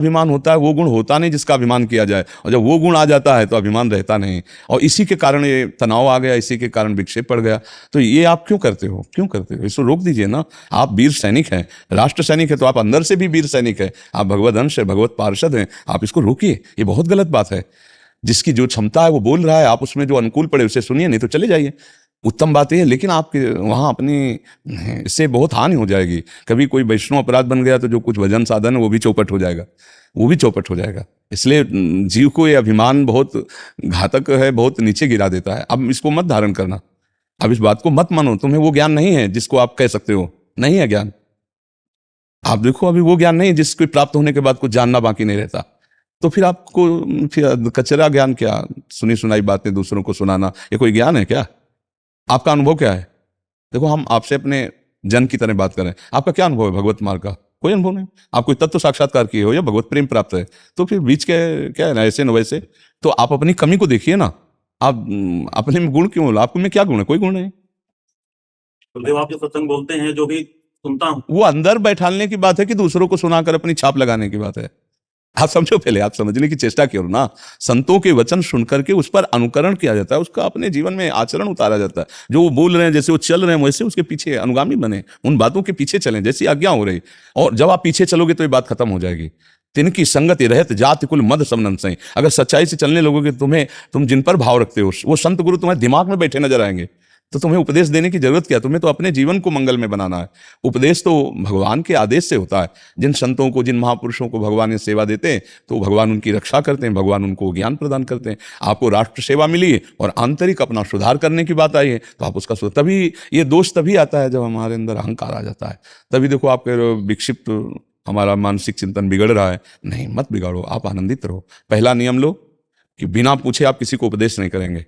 अभिमान होता है वो गुण होता नहीं जिसका अभिमान किया जाए, और जब वो गुण आ जाता है तो अभिमान रहता नहीं, और इसी के कारण ये तनाव आ गया, इसी के कारण विक्षेप पड़ गया। तो ये आप क्यों करते हो, क्यों करते हो? इसको रोक दीजिए ना। आप वीर सैनिक हैं, राष्ट्र सैनिक है, तो आप अंदर से भी वीर सैनिक है, आप भगवत अंश है, भगवत पार्षद हैं, आप इसको रोकिए। ये बहुत गलत बात है। जिसकी जो क्षमता है वो बोल रहा है, आप उसमें जो अनुकूल पड़े उसे सुनिए, नहीं तो चले जाइए। उत्तम बात है, लेकिन आपके वहाँ अपनी इससे बहुत हानि हो जाएगी। कभी कोई वैष्णव अपराध बन गया तो जो कुछ भजन साधन है वो भी चौपट हो जाएगा, वो भी चौपट हो जाएगा। इसलिए जीव को ये अभिमान बहुत घातक है, बहुत नीचे गिरा देता है। अब इसको मत धारण करना, अब इस बात को मत मानो। तुम्हें वो ज्ञान नहीं है जिसको आप कह सकते हो, नहीं है ज्ञान। आप देखो अभी वो ज्ञान नहीं जिसको प्राप्त होने के बाद कुछ जानना बाकी नहीं रहता। तो फिर आपको फिर कचरा ज्ञान क्या, सुनी सुनाई बातें दूसरों को सुनाना, ये कोई ज्ञान है क्या? आपका अनुभव क्या है? देखो हम आपसे अपने जन की तरह बात करें, आपका क्या अनुभव है भगवत मार्ग का? कोई अनुभव नहीं। आप कोई तत्व साक्षात्कार किए हो या भगवत प्रेम प्राप्त है, तो फिर बीच के क्या है ना, ऐसे न वैसे। तो आप अपनी कमी को देखिए ना। आप अपने में गुण क्यों, आपको में क्या गुण है? कोई गुण नहीं। गुरुदेव आप जो सत्संग बोलते हैं, जो भी सुनता हूँ, वो अंदर बैठाने की बात है कि दूसरों को सुनाकर अपनी छाप लगाने की बात है? आप समझो, पहले आप समझने की चेष्टा करो ना। संतों के वचन सुनकर के उस पर अनुकरण किया जाता है, उसका अपने जीवन में आचरण उतारा जाता है। जो वो बोल रहे हैं, जैसे वो चल रहे हैं, वैसे उसके पीछे अनुगामी बने, उन बातों के पीछे चलें जैसी आज्ञा हो रही। और जब आप पीछे चलोगे तो ये बात खत्म हो जाएगी। तिनकी संगति रहत जाति कुल मद समनन सही। अगर सच्चाई से चलने लगोगे, तुम जिन पर भाव रखते हो वो संत गुरु तुम्हारे दिमाग में बैठे नजर आएंगे। तो तुम्हें उपदेश देने की जरूरत क्या? तुम्हें तो अपने जीवन को मंगल में बनाना है। उपदेश तो भगवान के आदेश से होता है। जिन संतों को, जिन महापुरुषों को भगवान ने सेवा देते हैं, तो भगवान उनकी रक्षा करते हैं, भगवान उनको ज्ञान प्रदान करते हैं। आपको राष्ट्र सेवा मिली है और आंतरिक अपना सुधार करने की बात आई है, तो आप उसका तभी, ये दोष तभी आता है जब हमारे अंदर अहंकार आ जाता है। तभी देखो आपके विक्षिप्त, हमारा मानसिक चिंतन बिगड़ रहा है। नहीं, मत बिगाड़ो, आप आनंदित रहो। पहला नियम लो कि बिना पूछे आप किसी को उपदेश नहीं करेंगे,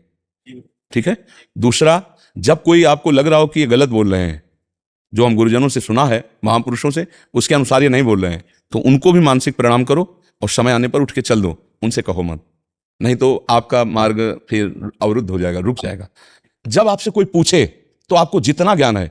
ठीक है? दूसरा, जब कोई आपको लग रहा हो कि ये गलत बोल रहे हैं, जो हम गुरुजनों से सुना है, महापुरुषों से, उसके अनुसार ये नहीं बोल रहे हैं, तो उनको भी मानसिक प्रणाम करो और समय आने पर उठ के चल दो, उनसे कहो मत। नहीं तो आपका मार्ग फिर अवरुद्ध हो जाएगा, रुक जाएगा। जब आपसे कोई पूछे तो आपको जितना ज्ञान है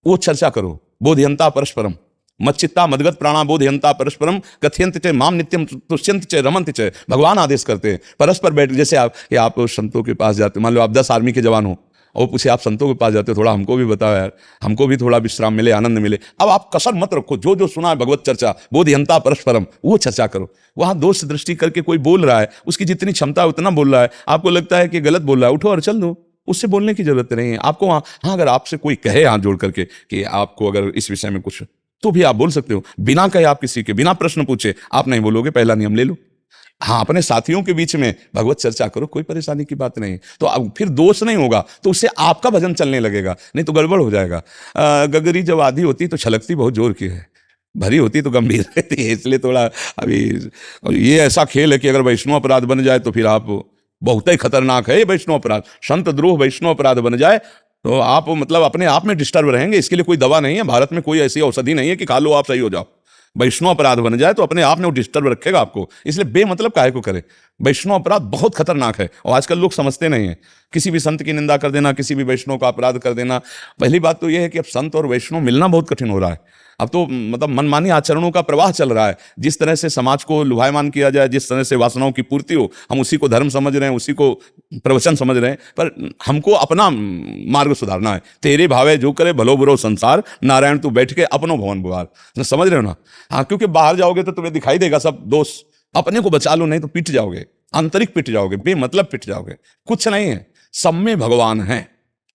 वो चर्चा करो। बोधयंता परस्परम मच्चित्ता मदगत प्राणा बोधयंता परस्परम कथयंत च माम नित्यम तुष्यंत च रमंत च। भगवान आदेश करते हैं परस्पर बैठ। जैसे आप संतों के पास जाते, मान लो आप 10 आर्मी के जवान हो और पूछे आप संतों के पास जाते हो, थोड़ा हमको भी बताओ यार, हमको भी थोड़ा विश्राम मिले, आनंद मिले। अब आप कसर मत रखो, जो जो सुना है भगवत चर्चा, बोधयंता परस्परम, वो चर्चा करो। वहां दोष दृष्टि करके कोई बोल रहा है, उसकी जितनी क्षमता है उतना बोल रहा है, आपको लगता है कि गलत बोल रहा है, उठो और चल दो, उससे बोलने की जरूरत नहीं है आपको। हाँ, अगर आपसे कोई कहे हाथ जोड़ करके कि आपको अगर इस विषय में कुछ, तो भी आप बोल सकते हो, बिना कहे, आप किसी के बिना प्रश्न पूछे आप नहीं बोलोगे, पहला नियम ले लो। हाँ, अपने साथियों के बीच में भगवत चर्चा करो, कोई परेशानी की बात नहीं। तो अब फिर दोष नहीं होगा, तो उससे आपका भजन चलने लगेगा, नहीं तो गड़बड़ हो जाएगा। गगरी जब आधी होती तो छलकती बहुत जोर की है, भरी होती तो गंभीर रहती है। इसलिए थोड़ा अभी ये ऐसा खेल है कि अगर वैष्णव अपराध बन जाए तो फिर आप, बहुत ही खतरनाक है ये वैष्णव अपराध। संत द्रोह वैष्णव अपराध बन जाए तो आप मतलब अपने आप में डिस्टर्ब रहेंगे। इसके लिए कोई दवा नहीं है, भारत में कोई ऐसी औषधि नहीं है कि खा लो आप सही हो जाओ। वैष्णव अपराध बन जाए तो अपने आप में वो डिस्टर्ब रखेगा आपको, इसलिए बेमतलब काहे को करे। वैष्णव अपराध बहुत खतरनाक है और आजकल लोग समझते नहीं हैं। किसी भी संत की निंदा कर देना, किसी भी वैष्णव का अपराध कर देना। पहली बात तो यह है कि अब संत और वैष्णव मिलना बहुत कठिन हो रहा है। अब तो मतलब मनमानी आचरणों का प्रवाह चल रहा है। जिस तरह से समाज को लुभायमान किया जाए, जिस तरह से वासनाओं की पूर्ति हो, हम उसी को धर्म समझ रहे हैं, उसी को प्रवचन समझ रहे हैं। पर हमको अपना मार्ग सुधारना है। तेरे भावे जो करे भलो बुरो संसार, नारायण तू बैठ के अपनो भवन बुहार। समझ रहे हो ना? हाँ, क्योंकि बाहर जाओगे तो तुम्हें दिखाई देगा सब दोष। अपने को बचा लो, नहीं तो पिट जाओगे, आंतरिक पिट जाओगे, बेमतलब पिट जाओगे। कुछ नहीं है, सब में भगवान है,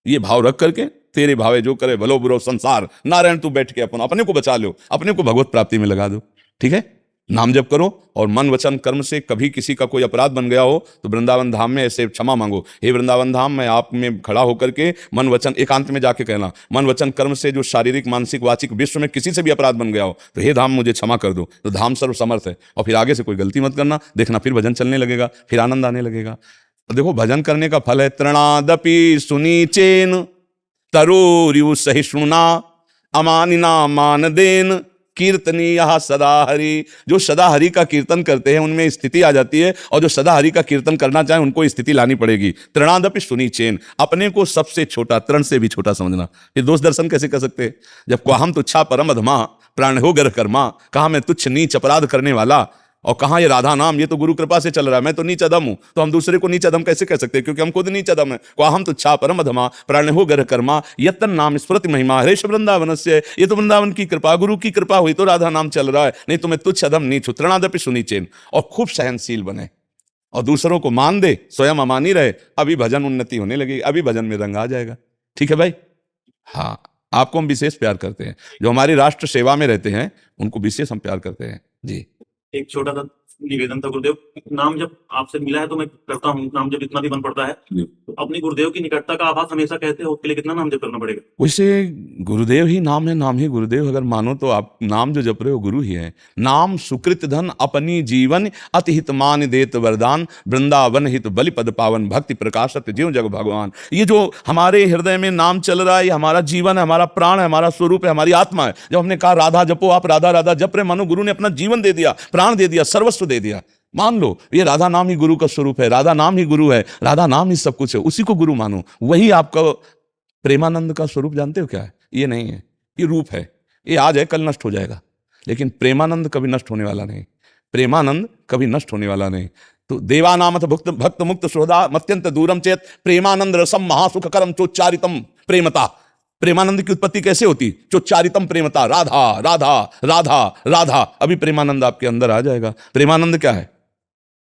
ये भाव रख करके तेरे भावे जो करे भलो बुरो संसार, नारायण तू बैठ के अपने को बचा लो, अपने को भगवत प्राप्ति में लगा दो। ठीक है, नाम जप करो और मन वचन कर्म से कभी किसी का कोई अपराध बन गया हो तो वृंदावन धाम में ऐसे क्षमा मांगो। हे वृंदावन धाम, मैं आप में खड़ा होकर के मन वचन, एकांत में जाके कहना, मन वचन कर्म से जो शारीरिक मानसिक वाचिक विश्व में किसी से भी अपराध बन गया हो तो हे धाम मुझे क्षमा कर दो। तो धाम सर्व समर्थ है। और फिर आगे से कोई गलती मत करना, देखना फिर भजन चलने लगेगा, फिर आनंद आने लगेगा। देखो भजन करने का फल है तृणादपि सुनीचेन तरोरिव सहिष्णुना अमानिना मानदेन कीर्तनीय सदा हरि। जो सदा हरि का कीर्तन करते हैं उनमें स्थिति आ जाती है, और जो सदा हरि का कीर्तन करना चाहे उनको स्थिति लानी पड़ेगी। तृणादपि सुनीचेन, अपने को सबसे छोटा, तृण से भी छोटा समझना। ये दोष दर्शन कैसे कर सकते हैं? जब क्वाहम तुच्छा परम अधमा प्राण हो गर कर्मा, कहा मैं तुच्छ नीच अपराध करने वाला, और कहाँ ये राधा नाम, ये तो गुरु कृपा से चल रहा है, मैं तो नीच अधम हूं, तो हम दूसरे को नीच अधम कैसे कह सकते हैं, क्योंकि हम खुद नीच अधम है। को हम तो छा परम अधमा प्राण हो गर कर्मा यतन नाम स्मृति महिमा हरेश वृंदावन से। ये तो वृंदावन की कृपा, गुरु की कृपा हुई तो राधा नाम चल रहा है, नहीं तो मैं तुच्छ अधम नीच हूं। तृणादपि सुनीचेन, और खूब सहनशील बने और दूसरों को मान दे, स्वयं अमानी रहे, अभी भजन उन्नति होने लगेगी, अभी भजन में रंग आ जाएगा। ठीक है भाई? हाँ, आपको हम विशेष प्यार करते हैं, जो हमारी राष्ट्र सेवा में रहते हैं उनको विशेष हम प्यार करते हैं जी। एक छोटा सा निवेदन था गुरुदेव, नाम जब आपसे मिला है तो मैं करता हूँ, नाम जब इतना भी बन पड़ता है तो अपने गुरुदेव की निकटता का आभास हमेशा कहते हो, उसके लिए कितना नाम जप करना पड़ेगा? वैसे गुरुदेव ही नाम है, नाम ही गुरुदेव। अगर मानो तो आप नाम जो जप रहे हो गुरु ही है। नाम सुकृत धन अपनी जीवन अति हित मान देत वरदान वृंदावन हित बलि पद पावन भक्ति प्रकाशत जीव जग भगवान। ये जो हमारे हृदय में नाम चल रहा है, ये हमारा जीवन है, हमारा प्राण है, हमारा स्वरूप है, हमारी आत्मा है। जब हमने कहा राधा जपो, आप राधा राधा जप रहे, मानो गुरु ने अपना जीवन दे दिया, प्राण दे दिया, सर्वस्व दे दिया। मान लो ये राधा नाम ही गुरु का स्वरूप है, राधा नाम ही गुरु है, राधा नाम ही सब कुछ है, उसी को गुरु मानो। वही आपका प्रेमानंद का स्वरूप जानते हो क्या है? ये नहीं है, ये रूप है। ये आज है, कल नष्ट हो जाएगा, लेकिन प्रेमानंद कभी नष्ट होने वाला नहीं। प्रेमानंद कभी नष्ट होने वाला नहीं। तो देवानामथ भक्त भक्त मुक्त श्रोधा मत्यंत दूरम चेत प्रेमानंद रसम महासुख करम चोच्चारितम प्रेमता। प्रेमानंद की उत्पत्ति कैसे होती? चोच्चारितम प्रेमता, राधा राधा राधा राधा। अभी प्रेमानंद आपके अंदर आ जाएगा। प्रेमानंद क्या है?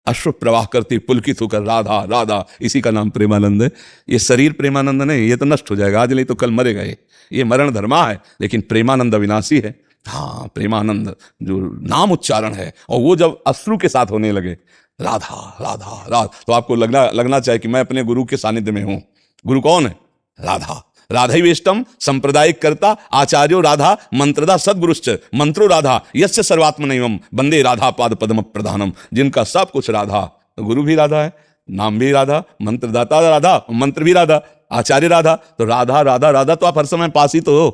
अश्रु प्रवाह करती पुलकित होकर राधा राधा, इसी का नाम प्रेमानंद है। ये शरीर प्रेमानंद नहीं, ये तो नष्ट हो जाएगा, आज नहीं तो कल मरेगा। ये मरण धर्मा है, लेकिन प्रेमानंद अविनाशी है। हाँ, प्रेमानंद जो नाम उच्चारण है, और वो जब अश्रु के साथ होने लगे राधा राधा राधा, तो आपको लगना चाहिए कि मैं अपने गुरु के सानिध्य में हूं। गुरु कौन है? राधा। राधैवेष्टम सांप्रदायिक कर्ता आचार्यो राधा मंत्रदा सद्गुरुश्च मंत्रो राधा यस्य सर्वात्मनैवम वंदे राधा पाद पद्म प्रधानम। जिनका सब कुछ राधा, गुरु भी राधा है, नाम भी राधा, मंत्रदाता राधा, मंत्र भी राधा, आचार्य राधा। तो राधा राधा राधा तो आप हर समय पास ही तो हो।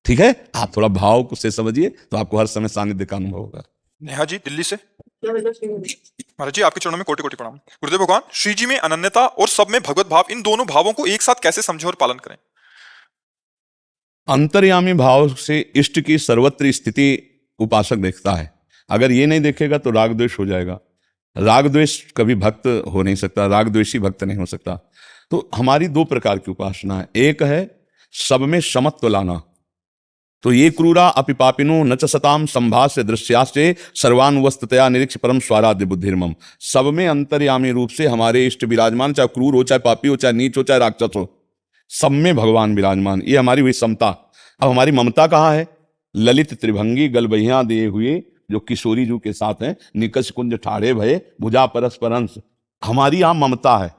ठीक है, आप थोड़ा भाव से समझिए तो आपको हर समय सानिध्य का अनुभव होगा। नेहा जी दिल्ली से। महाराज जी आपके चरणों में कोटि कोटि प्रणाम। गुरुदेव भगवान, श्री जी में अनन्यता और सब में भगवत भाव, इन दोनों भावों को एक साथ कैसे समझें और पालन करें? अंतर्यामी भाव से इष्ट की सर्वत्र स्थिति उपासक देखता है। अगर ये नहीं देखेगा तो राग द्वेष हो जाएगा। राग द्वेष कभी भक्त हो नहीं सकता, राग द्वेषी भक्त नहीं हो सकता। तो हमारी दो प्रकार की उपासना है। एक है सब में समत्व लाना, तो ये क्रूरा अपि पापिनो न च सताम संभाष्य दृश्यास्ते सर्वानुवस्ततया निरीक्ष परम स्वाराध्य बुद्धिर्मम। सब में अंतर्यामी रूप से हमारे इष्ट विराजमान, चाहे क्रूर हो, चाहे पापी हो, चाहे नीच हो, चाहे राक्षस हो, सब में भगवान विराजमान। ये हमारी हुई समता। अब हमारी ममता कहाँ है? ललित त्रिभंगी गलबहियां दिए हुए जो किशोरी जू के साथ हैं, निकष कुंज ठाड़े भये भुजा परस्पर अंश। हमारी यहां ममता है।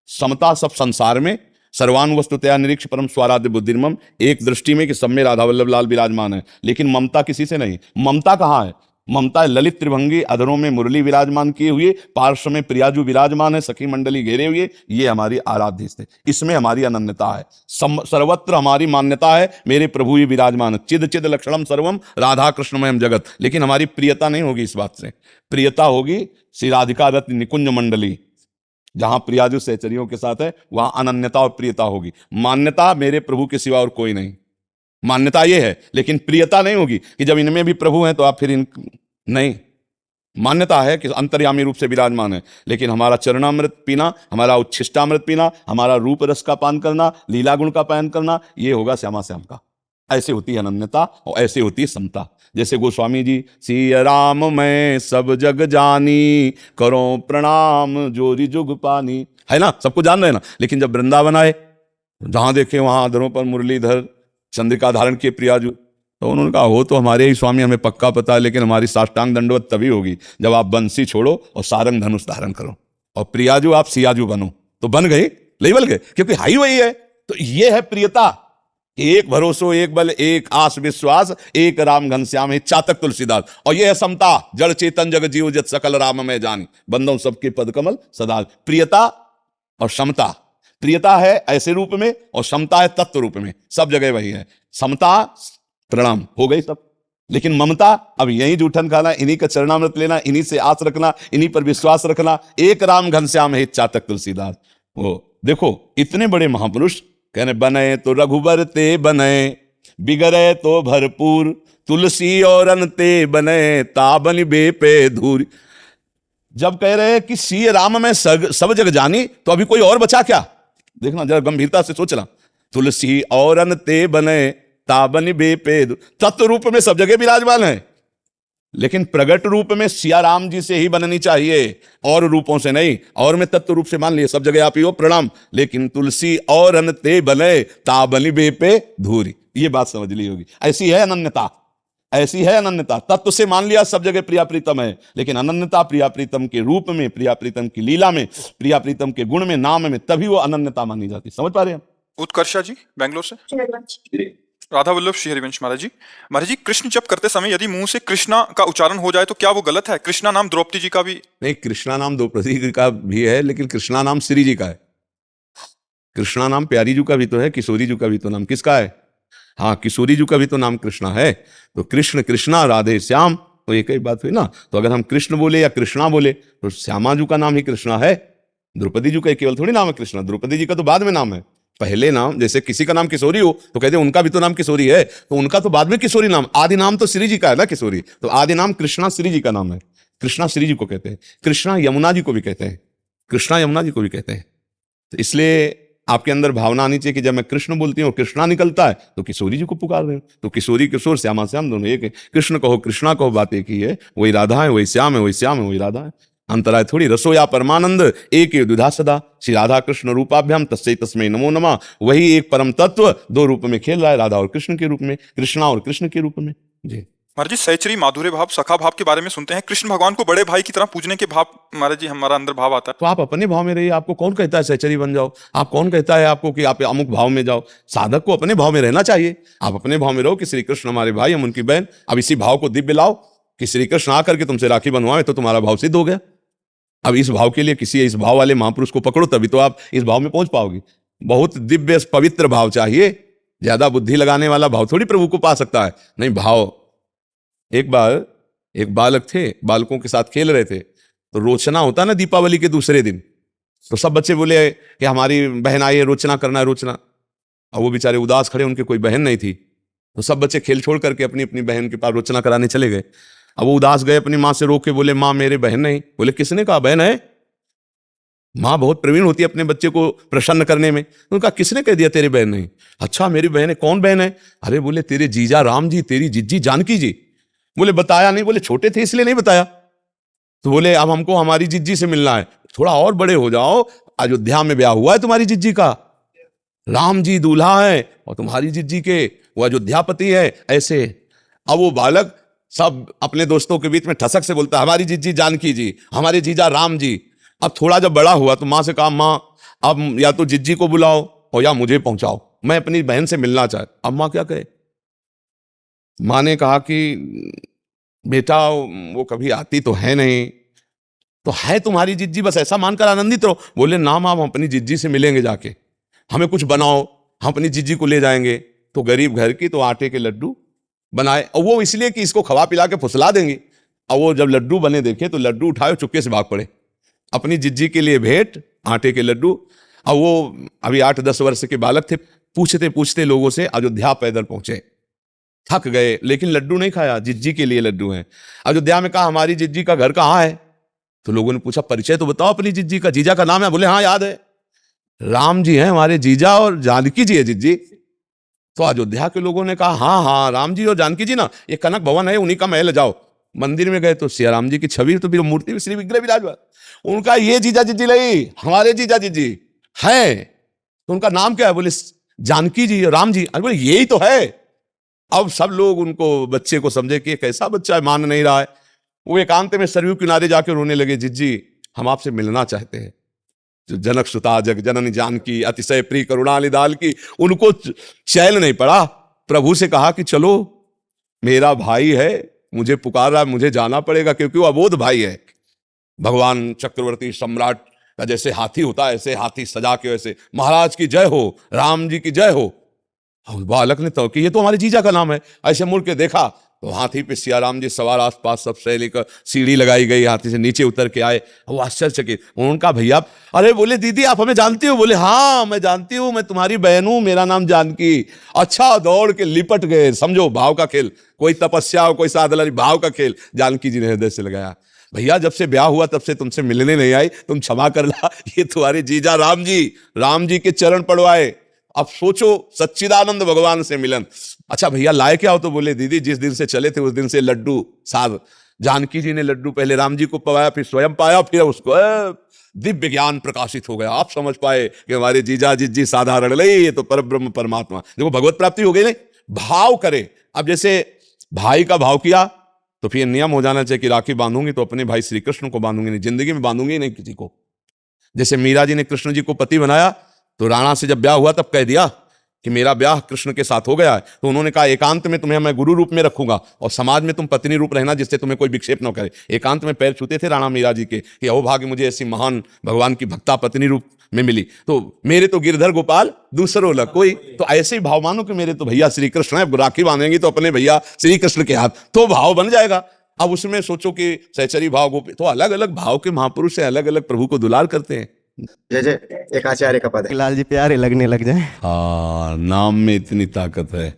समता सब संसार में, सर्वानुवस्तुतया निरीक्ष परम स्वाराध्य बुद्धिर्मम, एक दृष्टि में कि सब में राधा वल्लभ लाल विराजमान है, लेकिन ममता किसी से नहीं। ममता कहाँ है? ममता है ललित त्रिभंगी, अधरों में मुरली विराजमान किए हुए, पार्श्व में प्रियाजू विराजमान है, सखी मंडली घेरे हुए। ये हमारी आराध्य से, इसमें हमारी अनन्यता है। सर्वत्र हमारी मान्यता है मेरे प्रभु ही विराजमान है। चिद चिद लक्षणम सर्वम राधा कृष्णमयम जगत। लेकिन हमारी प्रियता नहीं होगी इस बात से। प्रियता होगी श्री राधिका रत्न निकुंज मंडली, जहां प्रियाजू सहचरियों के साथ है, वहां अनन्यता और प्रियता होगी। मान्यता मेरे प्रभु के सिवा और कोई नहीं, मान्यता ये है, लेकिन प्रियता नहीं होगी कि जब इनमें भी प्रभु हैं तो आप फिर इन नहीं। मान्यता है कि अंतर्यामी रूप से विराजमान है, लेकिन हमारा चरणामृत पीना, हमारा उच्छिष्टामृत पीना, हमारा रूप रस का पान करना, लीला गुण का पान करना, ये होगा श्यामा श्याम का। ऐसे होती है अनन्यता और ऐसे होती है समता। जैसे गोस्वामी जी, सिया राम मैं सब जग जानी, करो प्रणाम जोरी जुग पानी, है ना, सबको जान रहे ना। लेकिन जब वृंदावन आए, जहां देखे वहां अधरों पर मुरलीधर चंद्रिका धारण किए प्रियाजू, तो उन्होंने कहा हो तो हमारे ही स्वामी, हमें पक्का पता है, लेकिन हमारी साष्टांग दंडवत तभी होगी जब आप बंसी छोड़ो और सारंग धनुष धारण करो और प्रियाजू आप सियाजू बनो। तो बन गए, लेवल गए, क्योंकि हाई वही है। तो ये है प्रियता। एक भरोसो, एक बल, एक आस विश्वास, एक राम घनश्याम है चातक तुलसीदास। और यह है समता, जड़ चेतन जग जीव जत सकल राम में जानी, बंदों सबके पद कमल सदा। प्रियता और समता। प्रियता है ऐसे रूप में और समता है तत्व रूप में, सब जगह वही है। समता प्रणाम हो गई सब, लेकिन ममता अब यही जूठन खाना, इन्हीं का चरणामृत लेना, इन्हीं से आस रखना, इन्हीं पर विश्वास रखना। एक राम घनश्याम है चातक तुलसीदास। वो देखो इतने बड़े महापुरुष कहने, बने तो रघुबर ते बने, बिगड़े तो भरपूर, तुलसी और अनते बने ताबन बेपे धूरी। जब कह रहे हैं कि सी राम में सब जग जानी, तो अभी कोई और बचा क्या? देखना जरा गंभीरता से सोचना। तुलसी और अनते बने ताबन बेपे, तत्व रूप में सब जगह विराजमान है, लेकिन प्रगट रूप में सिया राम जी से ही बननी चाहिए, और रूपों से नहीं। और में तत्व रूप से मान लिए सब जगह आप ही हो, प्रणाम, लेकिन तुलसी और अनते बने ताबन बेपे धूरी, ये बात समझ ली होगी। ऐसी है अनन्यता, ऐसी है अनन्यता। तत्व से मान लिया सब जगह प्रिया प्रीतम है, लेकिन अनन्यता प्रिया प्रीतम के रूप में, प्रिया प्रीतम की लीला में, प्रिया प्रीतम के गुण में, नाम में, तभी वो अनन्यता मानी जाती। समझ पा रहे हैं? उत्कर्षा जी बेंगलोर से। राधा वल्लभ श्री हरिवंश महाराज जी। महाराज जी, कृष्ण जप करते समय यदि मुंह से कृष्णा का उच्चारण हो जाए तो क्या वो गलत है? कृष्णा नाम द्रौपदी जी का भी नहीं, कृष्णा नाम द्रौपदी जी का भी है, लेकिन कृष्णा नाम श्री जी का है। कृष्णा नाम प्यारी जी का भी तो है, किशोरी जी का भी तो नाम किसका है? हाँ, किशोरी जी का भी तो नाम कृष्णा है। तो कृष्ण कृष्णा राधे श्याम, तो एक ही बात हुई ना। तो अगर हम कृष्ण बोले या कृष्णा बोले तो श्यामा जी का नाम ही कृष्णा है, द्रौपदी जी का केवल थोड़ी नाम है कृष्णा। द्रौपदी जी का तो बाद में नाम है, पहले नाम। जैसे किसी का नाम किशोरी हो तो कहते हैं उनका भी तो नाम किशोरी है, तो उनका तो बाद में किशोरी नाम, आदि नाम तो श्री जी का है ना किशोरी। तो आदि नाम कृष्णा श्री जी का नाम है, कृष्णा श्री जी को कहते हैं। कृष्णा यमुना जी को भी कहते हैं, कृष्णा यमुना जी को भी कहते हैं। तो इसलिए आपके अंदर भावना आनी चाहिए कि जब मैं कृष्ण बोलती हूँ कृष्णा निकलता है तो किशोरी जी को पुकार रहे हो। तो किशोरी किशोर, श्यामा श्याम, दोनों एक है। कृष्ण कहो कृष्णा कहो, बात एक ही है। वही राधा है, वही श्याम है, वही श्याम है, वही राधा है। अंतराय थोड़ी। रसोया परमानंद एक द्विधा सदा, श्री राधा कृष्ण रूपाभ्याम तस्मै तस्मै नमो नमः। वही एक परम तत्व दो रूप में खेल रहा है, राधा और कृष्ण के रूप में, कृष्णा और कृष्ण के रूप में। जी महाराज जी, सहचरी माधुर्य भाव सखा भाव के बारे में सुनते हैं। कृष्ण भगवान को बड़े भाई की तरह पूजने के भाव महाराज जी हमारा अंदर भाव आता है। तो आप अपने भाव में रहिए। आपको कौन कहता है सहचरी बन जाओ? आप कौन कहता है आपको कि आप अमुक भाव में जाओ? साधक को अपने भाव में रहना चाहिए। आप अपने भाव में रहो कि श्री कृष्ण हमारे भाई, हम उनकी बहन। अब इसी भाव को दिव्य लाओ कि श्री कृष्ण आकर के तुमसे राखी बनवाए तो तुम्हारा भाव सिद्ध हो गया। अब इस भाव के लिए किसी इस भाव वाले महापुरुष को पकड़ो, तभी तो आप इस भाव में पहुंच पाओगे। बहुत दिव्य पवित्र भाव चाहिए, ज्यादा बुद्धि लगाने वाला भाव थोड़ी प्रभु को पा सकता है। नहीं, भाव। एक बार एक बालक थे, बालकों के साथ खेल रहे थे, तो रोचना होता ना दीपावली के दूसरे दिन। तो सब बच्चे बोले कि हमारी बहन आई है, रोचना करना है, रोचना। अब वो बेचारे उदास खड़े, उनके कोई बहन नहीं थी। तो सब बच्चे खेल छोड़ करके अपनी अपनी बहन के पास रोचना कराने चले गए। अब वो उदास गए, अपनी माँ से रोक के बोले, माँ मेरे बहन नहीं। बोले किसने कहा बहन है? माँ बहुत प्रवीण होती है अपने बच्चे को प्रसन्न करने में। उनका किसने कह दिया तेरी बहन नहीं? अच्छा मेरी बहन है। कौन बहन है? अरे बोले तेरे जीजा राम जी, तेरी जिज्जी जानकी जी। बोले बताया नहीं। बोले छोटे थे इसलिए नहीं बताया। तो बोले अब हमको हमारी जिज्जी से मिलना है। थोड़ा और बड़े हो जाओ, अयोध्या में ब्याह हुआ है तुम्हारी जिज्जी का, राम जी दूल्हा है और तुम्हारी जिज्जी के वो अयोध्यापति है। ऐसे अब वो बालक सब अपने दोस्तों के बीच में ठसक से बोलता है हमारी जिज्जी जानकी जी, हमारे जीजा राम जी। अब थोड़ा जब बड़ा हुआ तो माँ से कहा, माँ अब या तो जिज्जी को बुलाओ और या मुझे पहुंचाओ, मैं अपनी बहन से मिलना चाहता। अब माँ क्या कहे? माँ ने कहा कि बेटा वो कभी आती तो है नहीं, तो है तुम्हारी जिज्जी, बस ऐसा मानकर आनंदित रहो। बोले ना माँ, हम अपनी जिज्जी से मिलेंगे जाके, हमें कुछ बनाओ, हम अपनी जिज्जी को ले जाएंगे। तो गरीब घर की, तो आटे के लड्डू बनाए, और वो इसलिए कि इसको खवा पिला के फुसला देंगे। और वो जब लड्डू बने देखे तो लड्डू उठाए, चुपके से भाग पड़े। अपनी जिज्जी के लिए भेंट, आटे के लड्डू। और वो अभी 8-10 वर्ष के बालक थे। पूछते पूछते लोगों से अयोध्या पैदल पहुंचे, थक गए, लेकिन लड्डू नहीं खाया, जिज्जी के लिए लड्डू हैं। अयोध्या में कहा हमारी जिज्जी का घर कहाँ है? तो लोगों ने पूछा परिचय तो बताओ अपनी जिज्जी का, जीजा का नाम है? बोले हाँ याद है, राम जी हैं हमारे जीजा और जानकी जी है जिज्जी। तो अयोध्या के लोगों ने कहा हाँ हाँ राम जी और जानकी जी ना, ये कनक भवन है, उन्हीं का महल, जाओ। मंदिर में गए तो सिया राम जी की छवि, तो मूर्ति श्री विग्रह विराजमान। उनका ये जीजा जिज्जी नहीं, हमारे जीजा जिज्जी है। तो उनका नाम क्या है? बोले जानकी जी और राम जी। अरे बोले यही तो है। अब सब लोग उनको, बच्चे को समझे कि कैसा बच्चा है, मान नहीं रहा है। वो एकांत में सरयू किनारे जाके रोने लगे, जिज्जी हम आपसे मिलना चाहते हैं। जो जनक सुता जग जननी जानकी, अतिशय प्रिय करुणाली दाल की, उनको चैन नहीं पड़ा। प्रभु से कहा कि चलो मेरा भाई है, मुझे पुकार रहा है, मुझे जाना पड़ेगा, क्योंकि वो अबोध भाई है। भगवान चक्रवर्ती सम्राट का जैसे हाथी होता है, ऐसे हाथी सजा के, वैसे महाराज की जय हो, राम जी की जय हो। बालक ने तो कि ये तो हमारे जीजा का नाम है। ऐसे मुड़ के देखा तो हाथी पे सियाराम जी सवार, आसपास सब सहेली का सीढ़ी लगाई गई, हाथी से नीचे उतर के आए। वो आश्चर्यचकित, उन्होंने कहा भैया, अरे बोले दीदी आप हमें जानती हो? बोले हाँ मैं जानती हूँ, मैं तुम्हारी बहन हूँ, मेरा नाम जानकी। अच्छा, दौड़ के लिपट गए। समझो भाव का खेल, कोई तपस्या हो कोई साधना, भाव का खेल जानकी जी ने हृदय से लगाया। भैया जब से ब्याह हुआ तब से तुमसे मिलने नहीं आई, तुम क्षमा कर ला, ये तुम्हारे जीजा राम जी के चरण पड़वाए। अब सोचो सच्चिदानंद भगवान से मिलन। अच्छा भैया लाए क्या हो? तो बोले दीदी जिस दिन से चले थे उस दिन से लड्डू साध। जानकी जी ने लड्डू पहले राम जी को पवाया, फिर स्वयं पाया, फिर उसको दिव्य ज्ञान प्रकाशित हो गया। आप समझ पाए कि हमारे जीजा जी साधारण नहीं, ये तो परब्रह्म परमात्मा। देखो भगवत प्राप्ति हो गई। नहीं, भाव करे। अब जैसे भाई का भाव किया तो फिर नियम हो जाना चाहिए कि राखी बांधूंगी तो अपने भाई श्री कृष्ण को बांधूंगी, नहीं जिंदगी में बांधूंगी नहीं किसी को। जैसे मीरा जी ने कृष्ण जी को पति बनाया तो राणा से जब ब्याह हुआ तब कह दिया कि मेरा ब्याह कृष्ण के साथ हो गया है। तो उन्होंने कहा एकांत में तुम्हें मैं गुरु रूप में रखूंगा और समाज में तुम पत्नी रूप रहना, जिससे तुम्हें कोई विक्षेप न करे। एकांत में पैर छूते थे राणा मीरा जी के कि अहो भाग्य मुझे ऐसी महान भगवान की भक्ता पत्नी रूप में मिली। तो मेरे तो गिरधर गोपाल दूसरों लग कोई। तो ऐसे ही भाव मानो कि मेरे तो भैया श्री कृष्ण है, राखी बांधेंगी तो अपने भैया श्री कृष्ण के हाथ, तो भाव बन जाएगा। अब उसमें सोचो कि सहचरी भाव गोपी, तो अलग अलग भाव के महापुरुष है, अलग अलग प्रभु को दुलार करते हैं। जय जय एक आचार्य का पद है। लाल जी प्यारे लगने लग जाए। हाँ, नाम में इतनी ताकत है,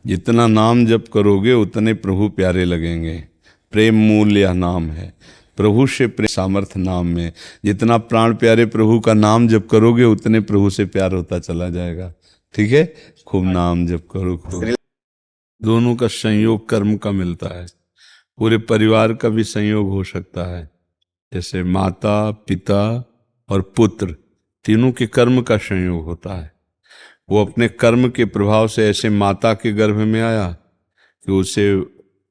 जितना नाम जप करोगे उतने प्रभु प्यारे लगेंगे। प्रेम मूल यह नाम है, प्रभु से प्रेम सामर्थ्य नाम में। जितना प्राण प्यारे प्रभु का नाम जप करोगे उतने प्रभु से प्यार होता चला जाएगा। ठीक है, खूब नाम जप करो, खूब। दोनों का संयोग कर्म का मिलता है, पूरे परिवार का भी संयोग हो सकता है। जैसे माता पिता और पुत्र, तीनों के कर्म का संयोग होता है। वो अपने कर्म के प्रभाव से ऐसे माता के गर्भ में आया कि उसे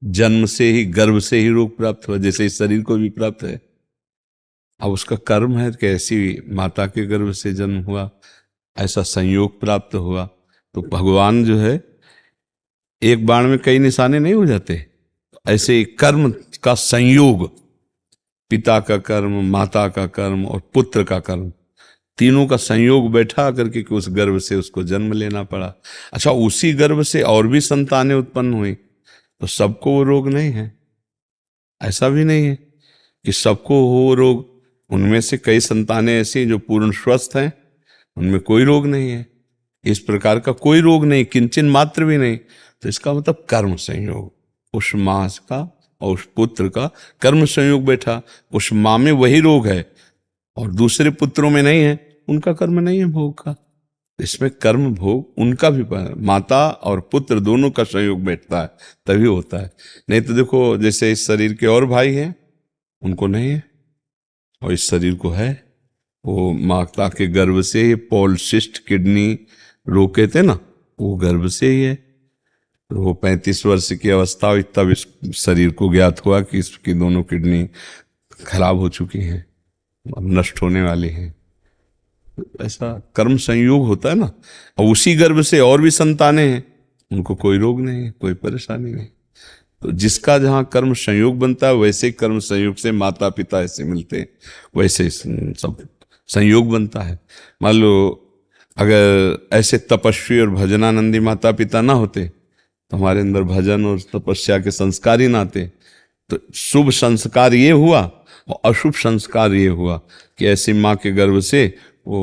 जन्म से ही, गर्भ से ही रोग प्राप्त हुआ, जैसे इस शरीर को भी प्राप्त है। अब उसका कर्म है कि ऐसी माता के गर्भ से जन्म हुआ, ऐसा संयोग प्राप्त हुआ। तो भगवान जो है एक बाण में कई निशाने नहीं हो जाते, ऐसे कर्म का संयोग, पिता का कर्म, माता का कर्म और पुत्र का कर्म, तीनों का संयोग बैठा करके कि उस गर्भ से उसको जन्म लेना पड़ा। अच्छा, उसी गर्भ से और भी संतानें उत्पन्न हुई, तो सबको वो रोग नहीं है। ऐसा भी नहीं है कि सबको हो रोग। उनमें से कई संतानें ऐसी जो पूर्ण स्वस्थ हैं, उनमें कोई रोग नहीं है। इस प्रकार का कोई रोग नहीं, किंचन मात्र भी नहीं। तो इसका मतलब कर्म संयोग, उस माँ का और उस पुत्र का कर्म संयोग बैठा। उस माँ में वही रोग है और दूसरे पुत्रों में नहीं है, उनका कर्म नहीं है भोग का। इसमें कर्म भोग उनका भी, माता और पुत्र दोनों का संयोग बैठता है तभी होता है। नहीं तो देखो, जैसे इस शरीर के और भाई हैं, उनको नहीं है और इस शरीर को है। वो माता के गर्भ से ही पॉलिसिस्ट किडनी रोग कहते हैं ना, वो गर्भ से ही है। तो वो 35 वर्ष की अवस्था हुई तब इस शरीर को ज्ञात हुआ कि इसकी दोनों किडनी खराब हो चुकी हैं, अब नष्ट होने वाली हैं। ऐसा कर्म संयोग होता है ना। और उसी गर्भ से और भी संतानें हैं, उनको कोई रोग नहीं है, कोई परेशानी नहीं। तो जिसका जहाँ कर्म संयोग बनता है, वैसे ही कर्म संयोग से माता पिता ऐसे मिलते हैं, वैसे सब संयोग बनता है। मान लो अगर ऐसे तपस्वी और भजनानंदी माता पिता ना होते तो हमारे अंदर भजन और तपस्या के संस्कार ही ना आते। तो शुभ संस्कार ये हुआ और अशुभ संस्कार ये हुआ कि ऐसी माँ के गर्भ से वो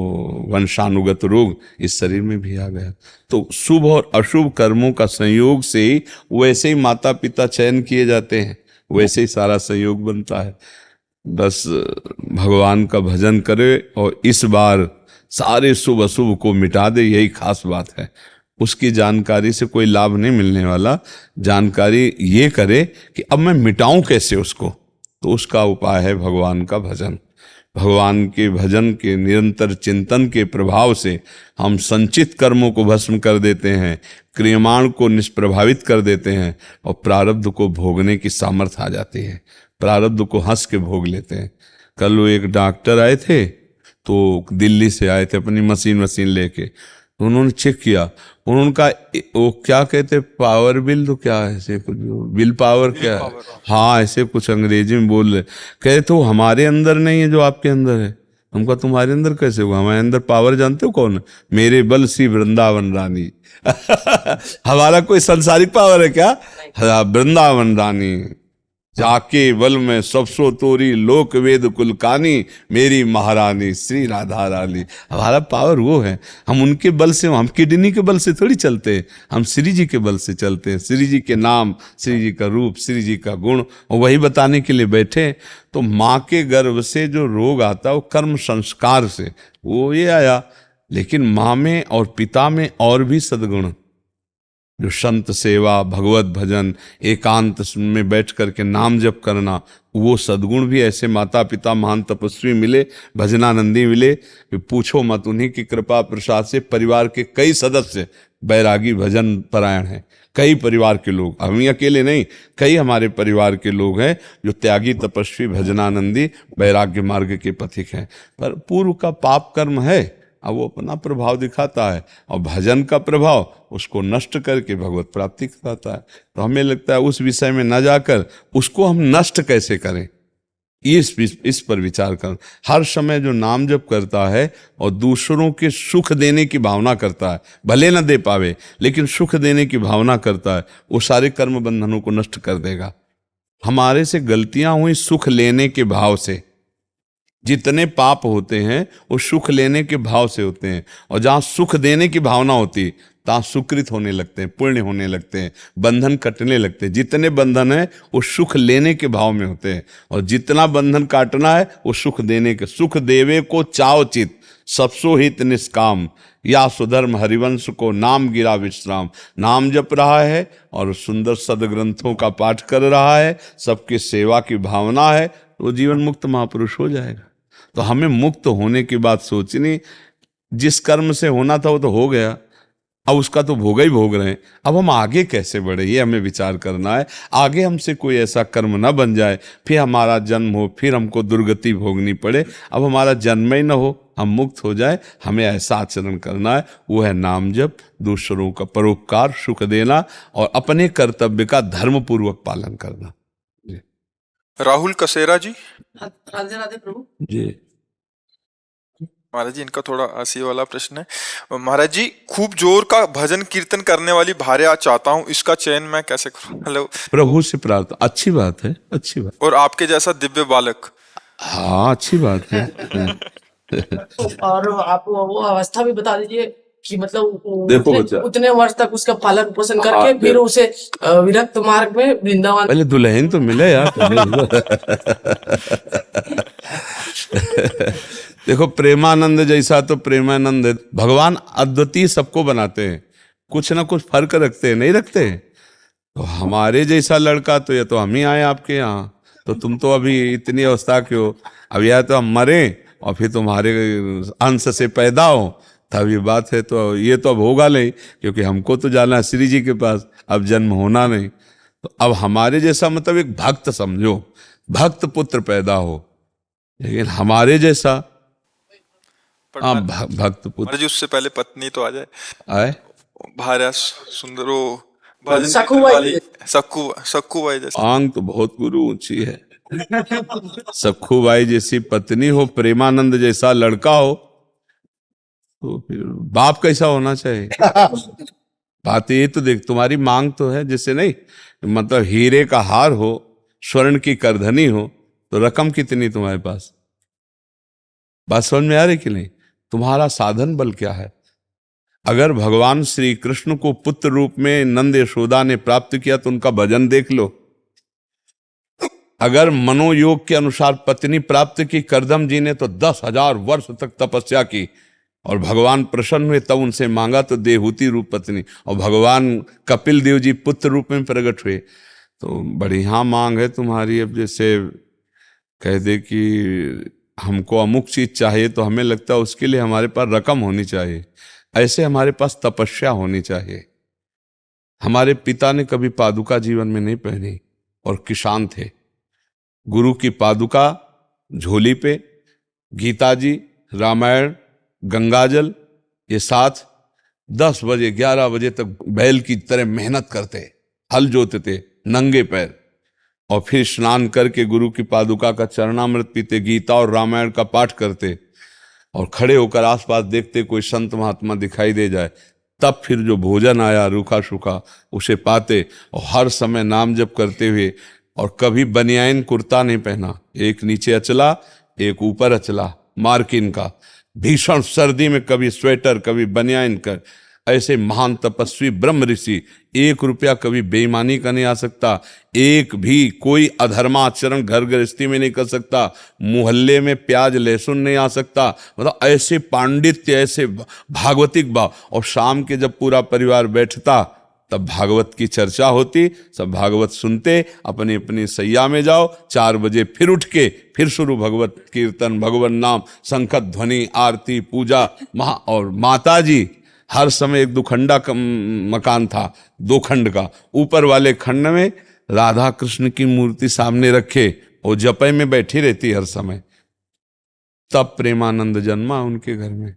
वंशानुगत रोग इस शरीर में भी आ गया। तो शुभ और अशुभ कर्मों का संयोग से ही वैसे ही माता पिता चयन किए जाते हैं, वैसे ही सारा संयोग बनता है। बस भगवान का भजन करे और इस बार सारे शुभ अशुभ को मिटा दे, यही खास बात है। उसकी जानकारी से कोई लाभ नहीं मिलने वाला। जानकारी ये करे कि अब मैं मिटाऊं कैसे उसको, तो उसका उपाय है भगवान का भजन। भगवान के भजन के निरंतर चिंतन के प्रभाव से हम संचित कर्मों को भस्म कर देते हैं, क्रियमाण को निष्प्रभावित कर देते हैं और प्रारब्ध को भोगने की सामर्थ्य आ जाती है। प्रारब्ध को हंस के भोग लेते हैं। कल वो एक डॉक्टर आए थे, तो दिल्ली से आए थे अपनी मशीन लेके। तो उन्होंने चेक किया, उन्होंने कहा वो क्या कहते पावर बिल, तो क्या ऐसे कुछ बिल पावर क्या है, हाँ ऐसे कुछ अंग्रेजी में बोल रहे। कहे तो हमारे अंदर नहीं है जो आपके अंदर है। हमको तुम्हारे अंदर कैसे हुआ? हमारे अंदर पावर जानते हो कौन है? मेरे बल सी वृंदावन रानी। हमारा कोई सांसारिक पावर है क्या? हाँ, वृंदावन रानी जाके बल में सबसो तोरी लोक वेद कुलकानी, मेरी महारानी श्री राधा रानी। हमारा पावर वो है, हम उनके बल से, हम किडनी के बल से थोड़ी चलते हैं, हम श्री जी के बल से चलते हैं। श्री जी के नाम, श्री जी का रूप, श्री जी का गुण, और वही बताने के लिए बैठे। तो माँ के गर्भ से जो रोग आता है वो कर्म संस्कार से वो ये आया, लेकिन माँ में और पिता में और भी सद्गुण, जो संत सेवा, भगवत भजन, एकांत में बैठ करके नाम जप करना, वो सद्गुण भी ऐसे माता पिता महान तपस्वी मिले, भजनानंदी मिले कि पूछो मत। उन्हीं की कृपा प्रसाद से परिवार के कई सदस्य बैरागी भजन परायण हैं। कई परिवार के लोग, हम ही अकेले नहीं, कई हमारे परिवार के लोग हैं जो त्यागी तपस्वी भजनानंदी वैराग्य मार्ग के पथिक हैं। पर पूर्व का पाप कर्म है, अब वो अपना प्रभाव दिखाता है, और भजन का प्रभाव उसको नष्ट करके भगवत प्राप्ति कराता है। तो हमें लगता है उस विषय में न जाकर उसको हम नष्ट कैसे करें, इस पर विचार कर। हर समय जो नाम जप करता है और दूसरों के सुख देने की भावना करता है, भले न दे पावे लेकिन सुख देने की भावना करता है, वो सारे कर्म बंधनों को नष्ट कर देगा। हमारे से गलतियां हुई सुख लेने के भाव से, जितने पाप होते हैं वो सुख लेने के भाव से होते हैं, और जहाँ सुख देने की भावना होती तहाँ सुकृत होने लगते हैं, पुण्य होने लगते हैं, बंधन कटने लगते हैं। जितने बंधन है वो सुख लेने के भाव में होते हैं, और जितना बंधन काटना है वो सुख देने के। सुख देवे को चाव चित, सबसो हित निष्काम, या सुधर्म हरिवंश को नाम गिरा विश्राम। नाम जप रहा है और सुंदर सदग्रंथों का पाठ कर रहा है, सबकी सेवा की भावना है, वो जीवन मुक्त महापुरुष हो जाएगा। तो हमें मुक्त होने की बात सोचनी, जिस कर्म से होना था वो तो हो गया, अब उसका तो भोग ही भोग रहे हैं, अब हम आगे कैसे बढ़े ये हमें विचार करना है। आगे हमसे कोई ऐसा कर्म ना बन जाए फिर हमारा जन्म हो, फिर हमको दुर्गति भोगनी पड़े। अब हमारा जन्म ही ना हो, हम मुक्त हो जाए, हमें ऐसा आचरण करना है। वो है नाम जप, दूसरों का परोपकार, सुख देना, और अपने कर्तव्य का धर्मपूर्वक पालन करना। राहुल कसेरा जी। राधे राधे प्रभु जी महाराज जी, इनका थोड़ा हंसी वाला प्रश्न है। महाराज जी, खूब जोर का भजन कीर्तन करने वाली भार्या चाहता हूँ, इसका चयन मैं कैसे करूँ? हेलो, प्रभु से प्रार्थना, अच्छी बात है, अच्छी बात। और आपके जैसा दिव्य बालक। हाँ, अच्छी बात है। और आप वो अवस्था भी बता दीजिए कि मतलब देखो बच्चा, उतने वर्ष तक उसका पालन पोषण करके फिर उसे विरक्त मार्ग में वृंदावन। पहले दुल्हन तो मिले यार। देखो, प्रेमानंद जैसा तो प्रेमानंद है। भगवान अद्वितीय सबको बनाते हैं, कुछ ना कुछ फर्क रखते हैं, नहीं रखते? तो हमारे जैसा लड़का तो या तो हम ही आए आपके यहाँ, तो तुम तो अभी इतनी अवस्था के हो, अब या तो हम मरे और फिर तुम्हारे अंश से पैदा हो, तब ये बात है। तो ये तो अब होगा नहीं, क्योंकि हमको तो जाना है श्री जी के पास, अब जन्म होना नहीं। तो अब हमारे जैसा मतलब एक भक्त समझो, भक्त पुत्र पैदा हो, लेकिन हमारे जैसा हाँ भक्त पुत्र। महाराज जी, उससे पहले पत्नी तो आ जाए, आए भार्या सुंदरो सक्कू बाई जैसे। आंग तो बहुत गुरु ऊंची है। सक्खू बाई जैसी पत्नी हो, प्रेमानंद जैसा लड़का हो, तो फिर बाप कैसा होना चाहिए? बात ये तो देख, तुम्हारी मांग तो है, जैसे नहीं मतलब हीरे का हार हो, स्वर्ण की करधनी हो, तो रकम कितनी तुम्हारे पास? बात समझ में आ रही कि नहीं? तुम्हारा साधन बल क्या है? अगर भगवान श्री कृष्ण को पुत्र रूप में नंद यशोदा ने प्राप्त किया तो उनका भजन देख लो। अगर मनोयोग के अनुसार पत्नी प्राप्त की करदम जी ने तो 10,000 वर्ष तक तपस्या की, और भगवान प्रसन्न हुए तब उनसे मांगा तो देहूती रूप पत्नी, और भगवान कपिल देव जी पुत्र रूप में प्रकट हुए। तो बढ़िया मांग है तुम्हारी। अब जैसे कह दे कि हमको अमुक चीज चाहिए, तो हमें लगता है उसके लिए हमारे पास रकम होनी चाहिए, ऐसे हमारे पास तपस्या होनी चाहिए। हमारे पिता ने कभी पादुका जीवन में नहीं पहनी और किसान थे। गुरु की पादुका झोली पे, गीता जी, रामायण, गंगाजल, ये साथ 10 बजे 11 बजे तक बैल की तरह मेहनत करते, हल जोतते नंगे पैर, और फिर स्नान करके गुरु की पादुका का चरणामृत पीते, गीता और रामायण का पाठ करते, और खड़े होकर आसपास देखते कोई संत महात्मा दिखाई दे जाए, तब फिर जो भोजन आया रूखा सूखा उसे पाते, और हर समय नाम जप करते हुए, और कभी बनियाइन कुर्ता नहीं पहना, एक नीचे अचला एक ऊपर अचला मार्किन का, भीषण सर्दी में कभी स्वेटर कभी बनियाइन कर, ऐसे महान तपस्वी ब्रह्म ऋषि, 1 रुपया कभी बेईमानी का नहीं आ सकता, एक भी कोई अधर्माचरण घर गृहस्थी में नहीं कर सकता, मोहल्ले में प्याज लहसुन नहीं आ सकता, मतलब ऐसे पांडित्य, ऐसे भागवतिक भाव। और शाम के जब पूरा परिवार बैठता तब भागवत की चर्चा होती, सब भागवत सुनते, अपनी अपनी सैया में जाओ, 4 बजे फिर उठ के फिर शुरू भगवत कीर्तन, भगवान नाम, शंख ध्वनि, आरती, पूजा और माता जी हर समय एक 2 खंडा का मकान था, 2 खंड का, ऊपर वाले खंड में राधा कृष्ण की मूर्ति सामने रखे और जपय में बैठी रहती हर समय। तब प्रेमानंद जन्मा उनके घर में।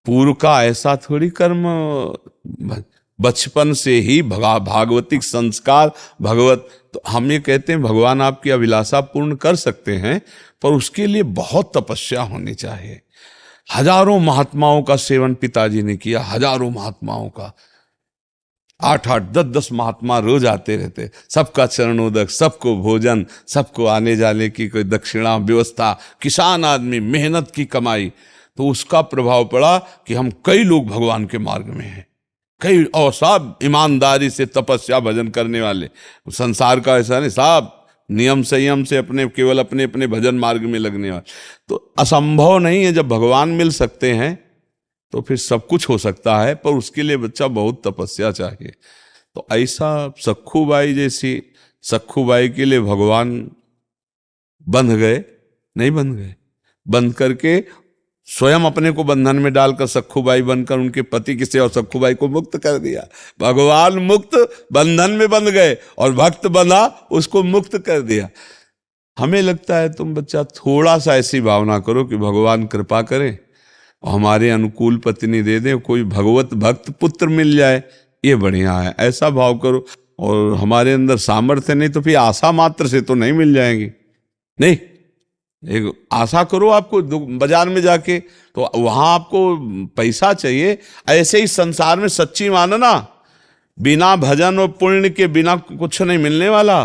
पूर्व का ऐसा थोड़ी कर्म, बचपन से ही भागवतिक संस्कार भगवत। तो हम ये कहते हैं भगवान आपकी अभिलाषा पूर्ण कर सकते हैं, पर उसके लिए बहुत तपस्या होनी चाहिए। हजारों महात्माओं का सेवन पिताजी ने किया, हजारों महात्माओं का, 8-8, 10-10 महात्मा रोज आते रहते, सबका चरणोदक, सबको भोजन, सबको आने जाने की कोई दक्षिणा व्यवस्था, किसान आदमी, मेहनत की कमाई। तो उसका प्रभाव पड़ा कि हम कई लोग भगवान के मार्ग में हैं, कई, और सब ईमानदारी से तपस्या भजन करने वाले। संसार का ऐसा नहीं, सब नियम संयम से केवल अपने अपने भजन मार्ग में लगने वाले। तो असंभव नहीं है, जब भगवान मिल सकते हैं तो फिर सब कुछ हो सकता है, पर उसके लिए बच्चा बहुत तपस्या चाहिए। तो ऐसा सखूबाई जैसी, सखूबाई के लिए भगवान बंध गए, नहीं बंध गए, बंध करके स्वयं अपने को बंधन में डालकर सखूबाई बनकर उनके पति की सेवा, सखूबाई को मुक्त कर दिया। भगवान मुक्त, बंधन में बंध गए, और भक्त बंधा, उसको मुक्त कर दिया। हमें लगता है तुम बच्चा थोड़ा सा ऐसी भावना करो कि भगवान कृपा करे और हमारे अनुकूल पत्नी दे दे, कोई भगवत भक्त पुत्र मिल जाए, ये बढ़िया है, ऐसा भाव करो। और हमारे अंदर सामर्थ्य नहीं तो फिर आशा मात्र से तो नहीं मिल जाएंगी, नहीं, एक आशा करो। आपको बाजार में जाके तो वहां आपको पैसा चाहिए, ऐसे ही संसार में सच्ची मानना, बिना भजन और पुण्य के बिना कुछ नहीं मिलने वाला।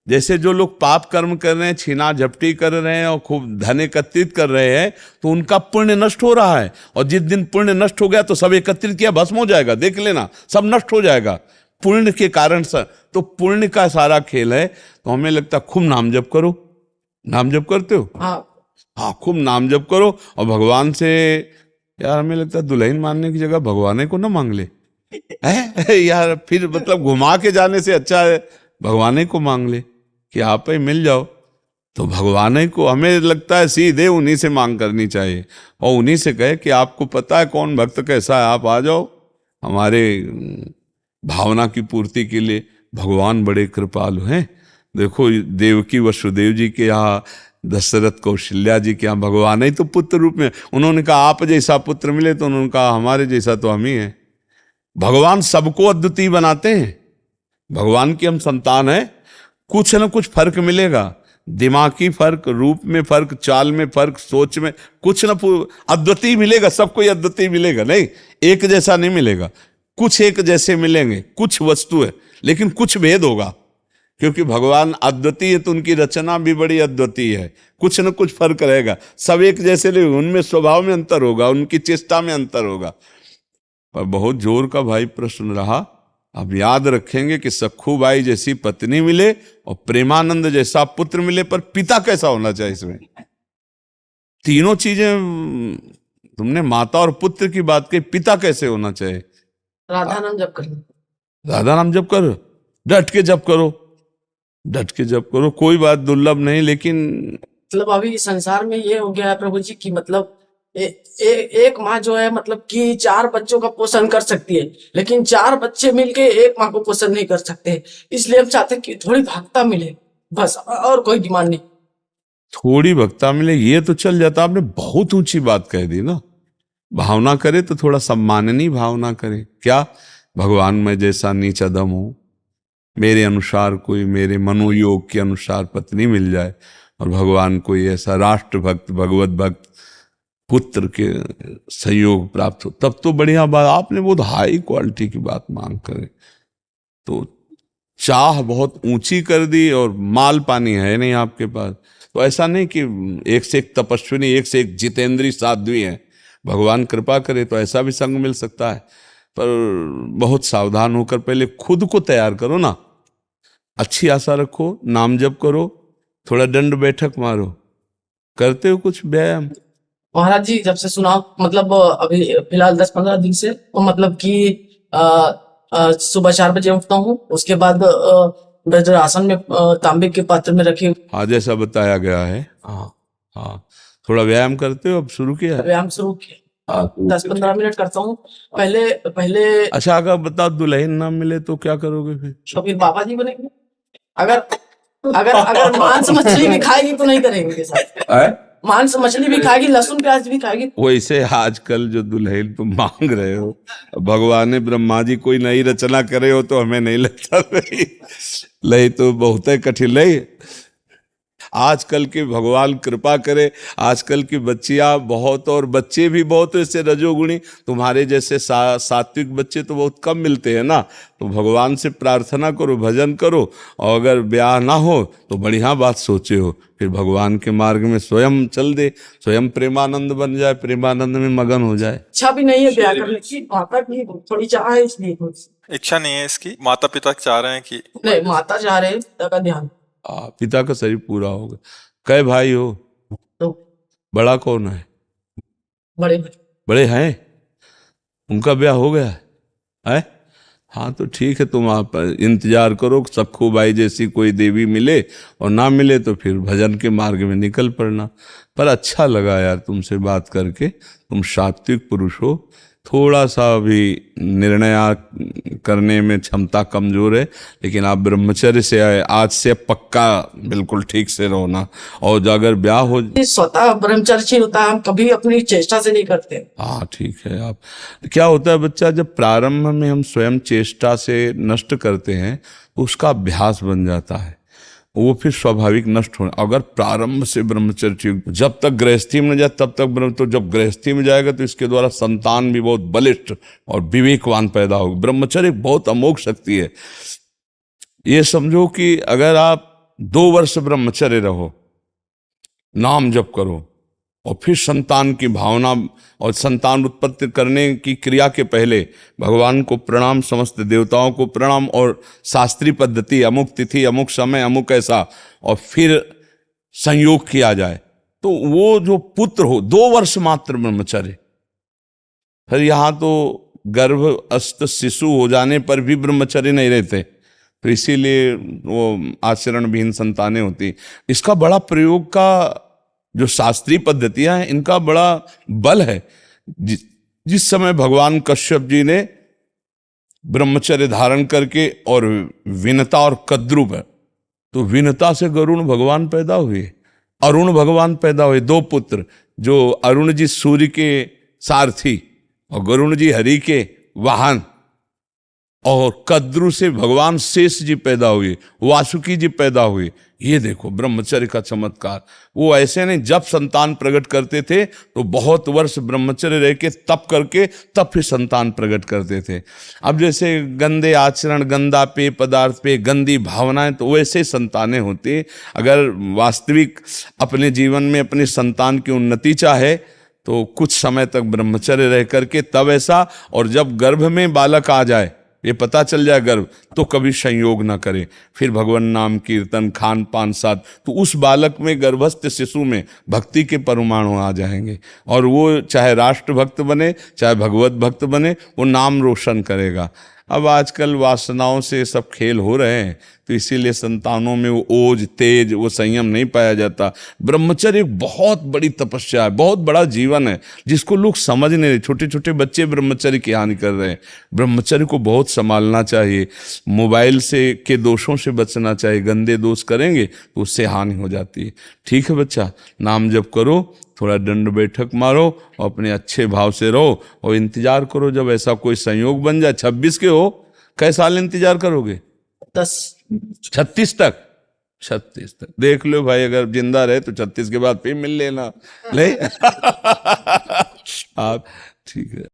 जैसे जो लोग पाप कर्म कर रहे हैं, छीना झपटी कर रहे हैं और खूब धन एकत्रित कर रहे हैं, तो उनका पुण्य नष्ट हो रहा है, और जिस दिन पुण्य नष्ट हो गया तो सब एकत्रित किया भस्म हो जाएगा, देख लेना, सब नष्ट हो जाएगा पुण्य के कारण से। तो पुण्य का सारा खेल है। तो हमें लगता खूब नाम जप करो, नाम जप करते हो? हाँ, खूब नाम जप करो, और भगवान से, यार हमें लगता है दुल्हन मानने की जगह भगवान को ना मांग ले है यार, फिर मतलब घुमा के जाने से अच्छा है भगवान को मांग ले कि आप ही मिल जाओ। तो भगवान को हमें लगता है सीधे उन्हीं से मांग करनी चाहिए, और उन्हीं से कहे कि आपको पता है कौन भक्त कैसा है, आप आ जाओ हमारे भावना की पूर्ति के लिए। भगवान बड़े कृपालु हैं। देखो देवकी वसुदेव जी के यहाँ, दशरथ कौशल्या जी के यहाँ भगवान ही तो पुत्र रूप में, उन्होंने कहा आप जैसा पुत्र मिले, तो उन्होंने कहा हमारे जैसा तो हम ही हैं। भगवान सबको अद्वितीय बनाते हैं, भगवान की हम संतान हैं। कुछ न कुछ फर्क मिलेगा, दिमागी फर्क, रूप में फर्क, चाल में फर्क, सोच में कुछ न अद्वितीय मिलेगा, सबको अद्वितीय मिलेगा नहीं, एक जैसा नहीं मिलेगा। कुछ एक जैसे मिलेंगे, कुछ वस्तु है, लेकिन कुछ भेद होगा, क्योंकि भगवान अद्वितीय है तो उनकी रचना भी बड़ी अद्वितीय है। कुछ न कुछ फर्क रहेगा, सब एक जैसे नहीं, उनमें स्वभाव में अंतर होगा, उनकी चेष्टा में अंतर होगा। पर बहुत जोर का भाई प्रश्न रहा। अब याद रखेंगे कि सखूबाई जैसी पत्नी मिले और प्रेमानंद जैसा पुत्र मिले, पर पिता कैसा होना चाहिए? इसमें तीनों चीजें, तुमने माता और पुत्र की बात कही, पिता कैसे होना चाहिए? राधा नाम जप करो, राधा नाम जप करो, डट के जप करो, डट के जप करो, कोई बात दुर्लभ नहीं। लेकिन मतलब अभी संसार में ये हो गया है प्रभु जी की, मतलब एक माँ जो है मतलब कि 4 बच्चों का पोषण कर सकती है, लेकिन 4 बच्चे मिलके एक माँ को पोषण नहीं कर सकते। इसलिए हम चाहते हैं कि थोड़ी भक्ता मिले, बस, और कोई डिमांड नहीं। थोड़ी भक्ता मिले ये तो चल जाता, आपने बहुत ऊंची बात कह दी ना। भावना करे तो थोड़ा सम्माननीय भावना करे। क्या भगवान मैं जैसा नीच अधम हूं, मेरे अनुसार कोई, मेरे मनोयोग के अनुसार पत्नी मिल जाए, और भगवान कोई ऐसा राष्ट्र भक्त, भगवत भक्त, पुत्र के संयोग प्राप्त हो, तब तो बढ़िया बात। आपने बहुत हाई क्वालिटी की बात मांग करे, तो चाह बहुत ऊंची कर दी और माल पानी है नहीं आपके पास। तो ऐसा नहीं कि एक से एक तपस्विनी, एक से एक जितेंद्री साध्वी है, भगवान कृपा करे तो ऐसा भी संग मिल सकता है। पर बहुत सावधान होकर पहले खुद को तैयार करो ना, अच्छी आशा रखो, नाम जप करो, थोड़ा दंड बैठक मारो। करते हो कुछ व्यायाम? महाराज जी जब से सुना, मतलब अभी फिलहाल 10-15 दिन से, तो मतलब कि सुबह 4 बजे उठता हूँ, उसके बाद वज्रासन में तांबे के पात्र में रखे हाँ, जैसा बताया गया है। हाँ हाँ, थोड़ा व्यायाम करते हो, अब शुरू किया है? व्यायाम शुरू किया। 10-15 मिनट करता हूँ। पहले अच्छा, अगर बताओ दुल्हन ना मिले तो क्या करोगे फिर? तो फिर बाबा जी बनेंगे। अगर अगर अगर मांस मछली भी खाएगी तो नहीं करेंगे उनके साथ। मांस मछली भी खाएगी, लहसुन प्याज भी खाएगी। वैसे आजकल जो दुल्हन तुम मांग रहे हो, भगवान ब्रह्मा जी कोई नई रचना करे हो तो हमें नहीं लगता लई तो बहुत कठिन लई। आजकल के भगवान कृपा करे, आजकल की बच्चियां बहुत और बच्चे भी बहुत ऐसे रजोगुणी, तुम्हारे जैसे सात्विक बच्चे तो बहुत कम मिलते हैं ना। तो भगवान से प्रार्थना करो, भजन करो, और अगर ब्याह ना हो तो बढ़िया बात सोचे हो, फिर भगवान के मार्ग में स्वयं चल दे, स्वयं प्रेमानंद बन जाए, प्रेमानंद में मगन हो जाए। इच्छा भी नहीं है ब्याह करने की, माता की थोड़ी चाह है, इसलिए इच्छा नहीं है इसकी, माता पिता चाह रहे हैं कि नहीं, माता चाह रहे हैं, पिता का ध्यान। पिता का शरीर पूरा होगा। कै भाई हो? तो बड़ा कौन है? बड़े बड़े हैं, उनका ब्याह हो गया है? हाँ तो ठीक है, तुम आप इंतजार करो, सखू बाई जैसी कोई देवी मिले, और ना मिले तो फिर भजन के मार्ग में निकल पड़ना। पर अच्छा लगा यार तुमसे बात करके, तुम सात्विक पुरुष हो, थोड़ा सा भी निर्णय करने में क्षमता कमजोर है, लेकिन आप ब्रह्मचर्य से आज से पक्का बिल्कुल ठीक से रहो ना। और अगर ब्याह हो, स्वतः ब्रह्मचर्य होता है, हम कभी अपनी चेष्टा से नहीं करते। हाँ ठीक है। आप क्या होता है बच्चा, जब प्रारंभ में हम स्वयं चेष्टा से नष्ट करते हैं तो उसका अभ्यास बन जाता है, वो फिर स्वाभाविक नष्ट होना। अगर प्रारंभ से ब्रह्मचर्य, जब तक गृहस्थी में न जाए तब तक तो जब गृहस्थी में जाएगा तो इसके द्वारा संतान भी बहुत बलिष्ठ और विवेकवान पैदा होगा। ब्रह्मचर्य बहुत अमोघ शक्ति है। ये समझो कि अगर आप 2 वर्ष ब्रह्मचर्य रहो, नाम जप करो, और फिर संतान की भावना और संतान उत्पत्ति करने की क्रिया के पहले भगवान को प्रणाम, समस्त देवताओं को प्रणाम, और शास्त्रीय पद्धति, अमुक तिथि, अमुक समय, अमुक ऐसा, और फिर संयोग किया जाए, तो वो जो पुत्र हो, 2 वर्ष मात्र ब्रह्मचर्य। फिर यहाँ तो गर्भस्थ शिशु हो जाने पर भी ब्रह्मचर्य नहीं रहते, तो इसीलिए वो आचरण विहीन संतानें होती। इसका बड़ा प्रयोग का जो शास्त्रीय पद्धतियां हैं, इनका बड़ा बल है। जिस समय भगवान कश्यप जी ने ब्रह्मचर्य धारण करके और विनता और कद्रुप है, तो विनता से गरुण भगवान पैदा हुए, अरुण भगवान पैदा हुए, 2 पुत्र, जो अरुण जी सूर्य के सारथी और गरुण जी हरि के वाहन, और कद्रु से भगवान शेष जी पैदा हुए, वासुकी जी पैदा हुए। ये देखो ब्रह्मचर्य का चमत्कार। वो ऐसे नहीं, जब संतान प्रकट करते थे तो बहुत वर्ष ब्रह्मचर्य रह के तप करके तब फिर संतान प्रकट करते थे। अब जैसे गंदे आचरण, गंदा पेय पदार्थ पे, गंदी भावनाएं, तो वैसे संतानें होती। अगर वास्तविक अपने जीवन में अपनी संतान की उन्नति चाहे तो कुछ समय तक ब्रह्मचर्य रह करके तब ऐसा, और जब गर्भ में बालक आ जाए, ये पता चल जाए गर्भ, तो कभी संयोग ना करे, फिर भगवान नाम कीर्तन, खान पान साथ, तो उस बालक में, गर्भस्थ शिशु में भक्ति के परमाणु आ जाएंगे, और वो चाहे राष्ट्र भक्त बने, चाहे भगवत भक्त बने, वो नाम रोशन करेगा। अब आजकल वासनाओं से सब खेल हो रहे हैं, तो इसीलिए संतानों में वो ओज, तेज, वो संयम नहीं पाया जाता। ब्रह्मचर्य एक बहुत बड़ी तपस्या है, बहुत बड़ा जीवन है, जिसको लोग समझ नहीं रहे। छोटे छोटे बच्चे ब्रह्मचर्य की हानि कर रहे हैं। ब्रह्मचर्य को बहुत संभालना चाहिए, मोबाइल से के दोषों से बचना चाहिए। गंदे दोष करेंगे तो उससे हानि हो जाती है। ठीक है बच्चा, नाम जप करो, थोड़ा दंड बैठक मारो, और अपने अच्छे भाव से रहो, और इंतजार करो जब ऐसा कोई संयोग बन जाए। 26 के हो, कैसे साल इंतजार करोगे? 10 36 तक? 36 तक देख लो भाई, अगर जिंदा रहे तो 36 के बाद फिर मिल लेना। नहीं आप ठीक है।